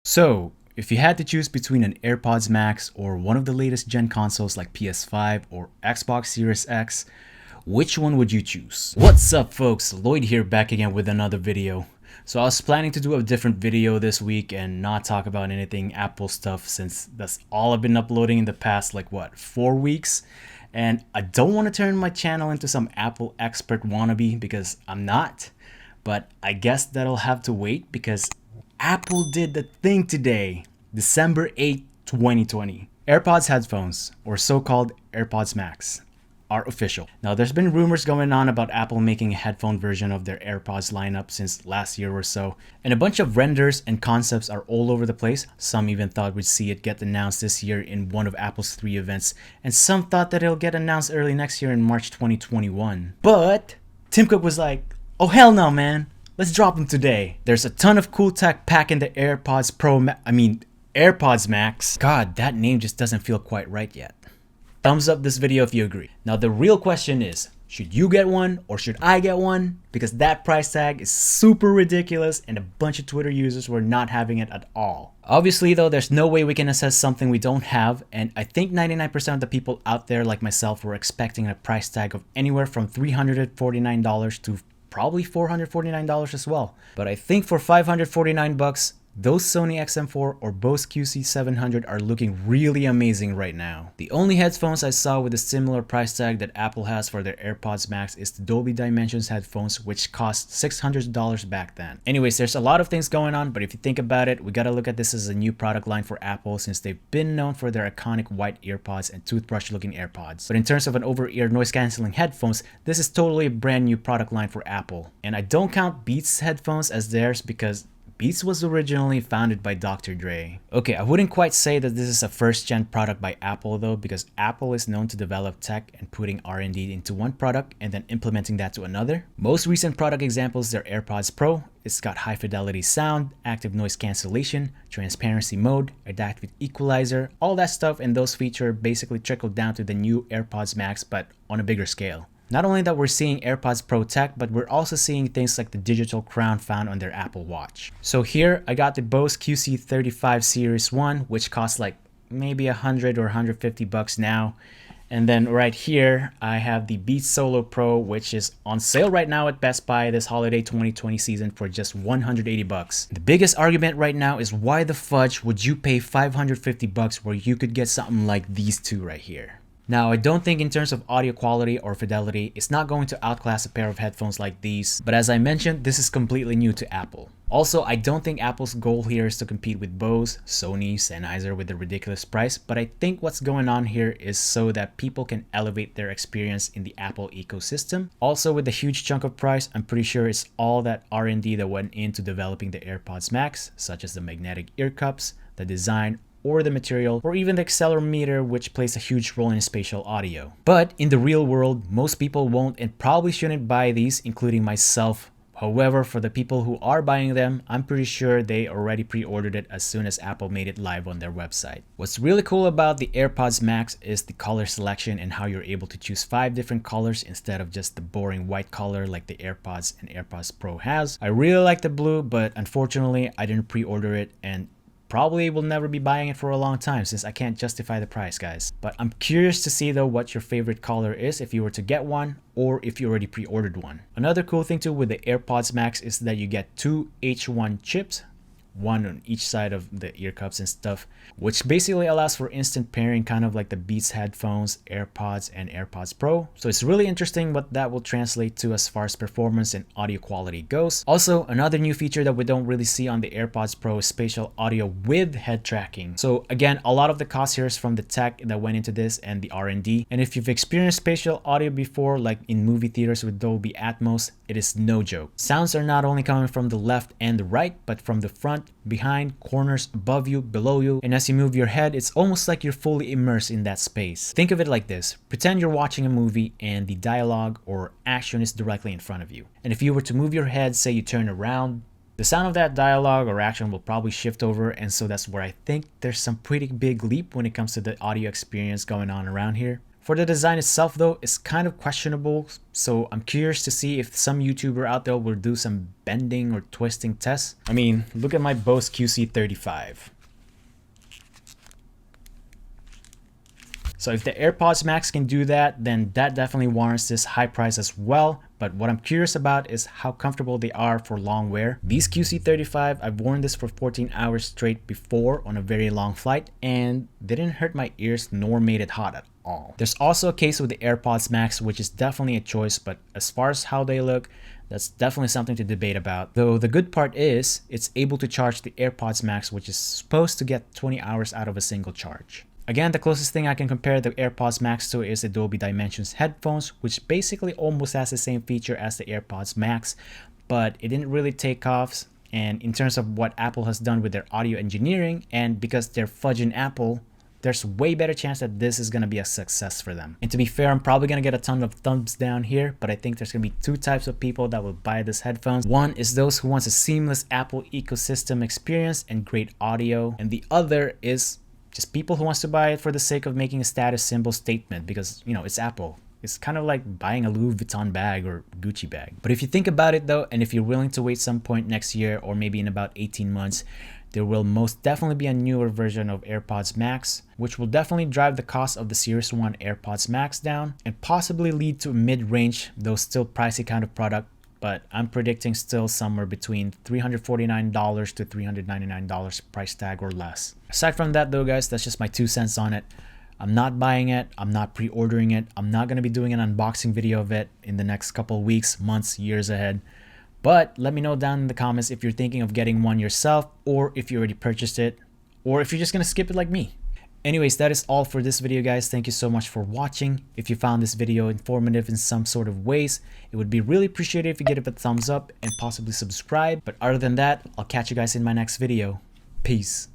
So, if you had to choose between an AirPods Max or one of the latest gen consoles like PS5 or Xbox Series X, which one would you choose? What's up folks, Lloyd here back again with another video. So I was planning to do a different video this week and not talk about anything Apple stuff since that's all I've been uploading in the past 4 weeks. And I don't want to turn my channel into some Apple expert wannabe because I'm not. But I guess that'll have to wait because Apple did the thing today, December 8th, 2020. AirPods headphones, or so-called AirPods Max, are official. Now there's been rumors going on about Apple making a headphone version of their AirPods lineup since last year or so, and a bunch of renders and concepts are all over the place. Some even thought we'd see it get announced this year in one of Apple's 3 events, and some thought that it'll get announced early next year in March 2021. But Tim Cook was like, oh hell no man, let's drop them today. There's a ton of cool tech packed in the AirPods Max. God, that name just doesn't feel quite right yet. Thumbs up this video if you agree. Now the real question is, should you get one or should I get one? Because that price tag is super ridiculous and a bunch of Twitter users were not having it at all. Obviously though, there's no way we can assess something we don't have, and I think 99% of the people out there like myself were expecting a price tag of anywhere from $349 to probably $449 as well. But I think for $549, those Sony XM4 or Bose QC700 are looking really amazing right now. The only headphones I saw with a similar price tag that Apple has for their AirPods Max is the Dolby Dimensions headphones, which cost $600 back then. Anyways, there's a lot of things going on, but if you think about it, we gotta look at this as a new product line for Apple since they've been known for their iconic white earpods and toothbrush looking AirPods. But in terms of an over-ear noise cancelling headphones, this is totally a brand new product line for Apple. And I don't count Beats headphones as theirs because Beats was originally founded by Dr. Dre. Okay, I wouldn't quite say that this is a first-gen product by Apple though, because Apple is known to develop tech and putting R&D into one product and then implementing that to another. Most recent product examples, their AirPods Pro. It's got high fidelity sound, active noise cancellation, transparency mode, adaptive equalizer, all that stuff, and those features basically trickled down to the new AirPods Max but on a bigger scale. Not only that we're seeing AirPods Pro tech, but we're also seeing things like the digital crown found on their Apple Watch. So here I got the Bose QC35 Series 1, which costs like maybe $100 or $150 now. And then right here, I have the Beats Solo Pro, which is on sale right now at Best Buy this holiday 2020 season for just $180. The biggest argument right now is why the fudge would you pay $550 where you could get something like these two right here? Now, I don't think in terms of audio quality or fidelity, it's not going to outclass a pair of headphones like these, but as I mentioned, this is completely new to Apple. Also, I don't think Apple's goal here is to compete with Bose, Sony, Sennheiser with a ridiculous price, but I think what's going on here is so that people can elevate their experience in the Apple ecosystem. Also, with the huge chunk of price, I'm pretty sure it's all that R&D that went into developing the AirPods Max, such as the magnetic ear cups, the design, or the material, or even the accelerometer, which plays a huge role in spatial audio. But in the real world, most people won't and probably shouldn't buy these, including myself. However, for the people who are buying them, I'm pretty sure they already pre-ordered it as soon as Apple made it live on their website. What's really cool about the AirPods Max is the color selection and how you're able to choose 5 different colors instead of just the boring white color like the AirPods and AirPods Pro has. I really like the blue, but unfortunately I didn't pre-order it and probably will never be buying it for a long time since I can't justify the price, guys. But I'm curious to see though what your favorite color is if you were to get one or if you already pre-ordered one. Another cool thing too with the AirPods Max is that you get 2 H1 chips, one on each side of the ear cups and stuff, which basically allows for instant pairing, kind of like the Beats headphones, AirPods, and AirPods Pro. So it's really interesting what that will translate to as far as performance and audio quality goes. Also, another new feature that we don't really see on the AirPods Pro is spatial audio with head tracking. So again, a lot of the cost here is from the tech that went into this and the R&D. And if you've experienced spatial audio before, like in movie theaters with Dolby Atmos, it is no joke. Sounds are not only coming from the left and the right, but from the front, behind, corners, above you, below you, and as you move your head, it's almost like you're fully immersed in that space. Think of it like this. Pretend you're watching a movie and the dialogue or action is directly in front of you. And if you were to move your head, say you turn around, the sound of that dialogue or action will probably shift over, and so that's where I think there's some pretty big leap when it comes to the audio experience going on around here. For the design itself though, it's kind of questionable, so I'm curious to see if some YouTuber out there will do some bending or twisting tests. I mean, look at my Bose QC35. So if the AirPods Max can do that, then that definitely warrants this high price as well. But what I'm curious about is how comfortable they are for long wear. These QC35, I've worn this for 14 hours straight before on a very long flight, and they didn't hurt my ears nor made it hot at all. There's also a case with the AirPods Max, which is definitely a choice, but as far as how they look, that's definitely something to debate about. Though the good part is, it's able to charge the AirPods Max, which is supposed to get 20 hours out of a single charge. Again, the closest thing I can compare the AirPods Max to is the Dolby Dimensions headphones, which basically almost has the same feature as the AirPods Max, but it didn't really take off. And in terms of what Apple has done with their audio engineering, and because they're fudging Apple, there's way better chance that this is going to be a success for them. And to be fair, I'm probably going to get a ton of thumbs down here, but I think there's going to be two types of people that will buy this headphones. One is those who wants a seamless Apple ecosystem experience and great audio, and the other is just people who wants to buy it for the sake of making a status symbol statement because, you know, it's Apple. It's kind of like buying a Louis Vuitton bag or Gucci bag. But if you think about it though, and if you're willing to wait some point next year or maybe in about 18 months, there will most definitely be a newer version of AirPods Max, which will definitely drive the cost of the Series 1 AirPods Max down and possibly lead to a mid-range, though still pricey kind of product. But I'm predicting still somewhere between $349 to $399 price tag or less. Aside from that though guys, that's just my 2 cents on it. I'm not buying it, I'm not pre-ordering it, I'm not going to be doing an unboxing video of it in the next couple weeks, months, years ahead. But let me know down in the comments if you're thinking of getting one yourself, or if you already purchased it, or if you're just going to skip it like me. Anyways, that is all for this video guys. Thank you so much for watching. If you found this video informative in some sort of ways, it would be really appreciated if you give it a thumbs up and possibly subscribe. But other than that, I'll catch you guys in my next video. Peace.